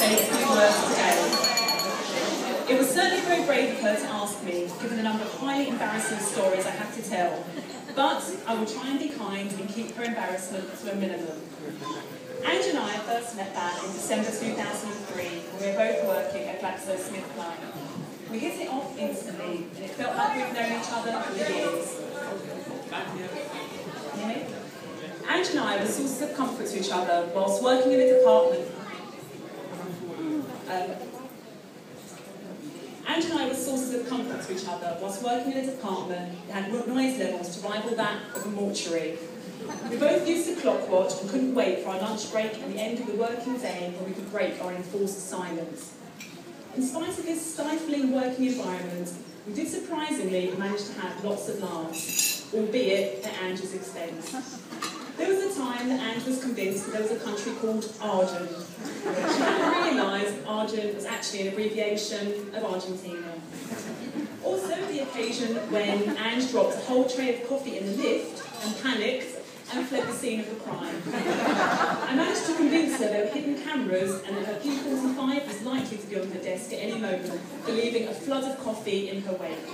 say a few words today. It was certainly very brave of her to ask me, given the number of highly embarrassing stories I have to tell, but I will try and be kind and keep her embarrassment to a minimum. Anj and I first met back in December 2003 when we were both working at GlaxoSmithKline. We hit it off instantly, and it felt like we'd known each other for years. Anj and I were sources of comfort to each other whilst working in a department. Anj and I were sources of comfort to each other whilst working in a department that had noise levels to rival that of a mortuary. We both used to clock watch and couldn't wait for our lunch break at the end of the working day when we could break our enforced silence. In spite of this stifling working environment, we did surprisingly manage to have lots of laughs, albeit at Anj's expense. There was a time that Anj was convinced that there was a country called Argent. She hadn't realised Argent was actually an abbreviation of Argentina. Also, the occasion when Anj dropped a whole tray of coffee in the lift and panicked and fled the scene of the crime. I managed to convince her there were hidden cameras and that her P45 was likely to be on her desk at any moment, believing a flood of coffee in her wake.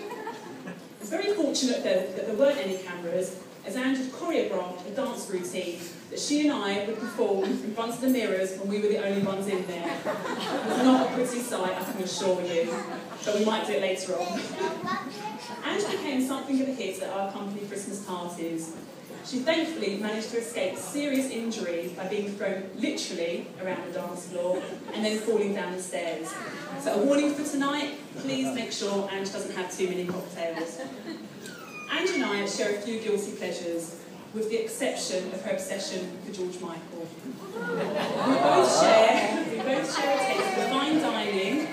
It's very fortunate, though, that there weren't any cameras, as Anj had choreographed a dance routine that she and I would perform in front of the mirrors when we were the only ones in there. It was not a pretty sight, I can assure you, but we might do it later on. Anj became something of a hit at our company Christmas parties. She thankfully managed to escape serious injury by being thrown literally around the dance floor and then falling down the stairs. So a warning for tonight, please make sure Anj doesn't have too many cocktails. Anj and I share a few guilty pleasures, with the exception of her obsession for George Michael. We both share a taste for fine dining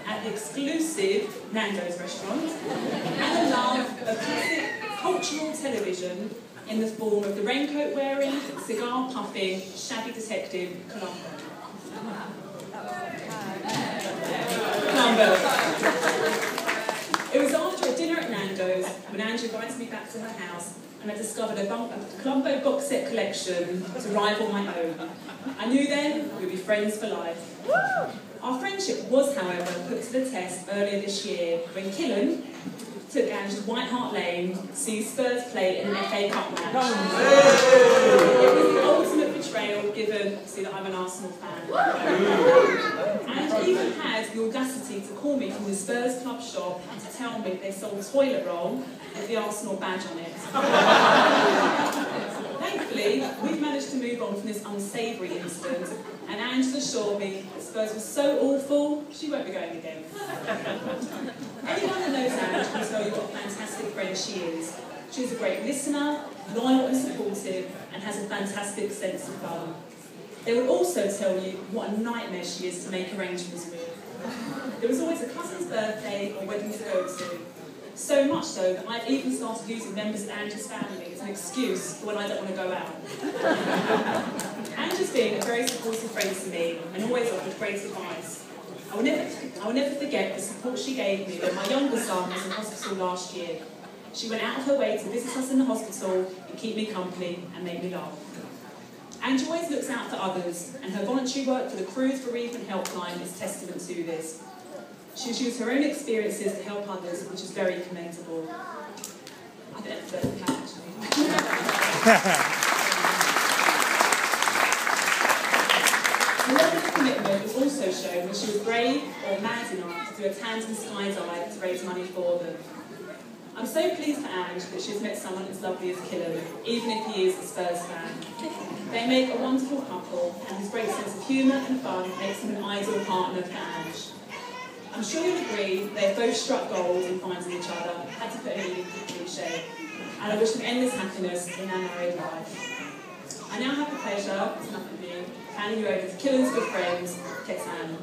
at the exclusive Nando's restaurant and a love of classic cultural television in the form of the raincoat-wearing, cigar-puffing, shabby detective Columbo. It was after a dinner at Nando's when Anj invited me back to her house and I discovered a Columbo box set collection to rival my own. I knew then we'd be friends for life. Our friendship was, however, put to the test earlier this year when Khilan took Anj to White Hart Lane to see Spurs play in an FA Cup match. It was the ultimate betrayal, given obviously that I'm an Arsenal fan. Anj even had the audacity to call me from the Spurs club shop and to tell me they sold toilet roll with the Arsenal badge on it. Thankfully, we've managed to move on from this unsavoury incident, and Anj assured me that Spurs was so awful, she won't be going again. Anyone that knows Anj will tell you what a fantastic friend she is. She's a great listener, loyal and supportive, and has a fantastic sense of fun. They will also tell you what a nightmare she is to make arrangements with. There was always a cousin's birthday or wedding to go to. So much so that I've even started using members of Anj's family as an excuse for when I don't want to go out. Anj has been a very supportive friend to me and always offered great advice. I will never forget the support she gave me when my younger son was in hospital last year. She went out of her way to visit us in the hospital and keep me company and make me laugh. Anj always looks out for others, and her voluntary work for the Cruise Bereavement Helpline is testament to this. She's used her own experiences to help others, which is very commendable. I think that's the cat, actually. Her level of commitment was also shown when she was brave or mad enough to do a tandem skydive to raise money for them. I'm so pleased for Anj that she's met someone as lovely as Khilan, even if he is a Spurs fan. They make a wonderful couple, and his great sense of humour and fun makes him an ideal partner for Anj. I'm sure you'll agree they've both struck gold in finding each other, had to put an in cliche, and I wish them endless happiness in their married life. I now have the pleasure, it's enough of you, handing you over to Khilan's good friend, Ketan.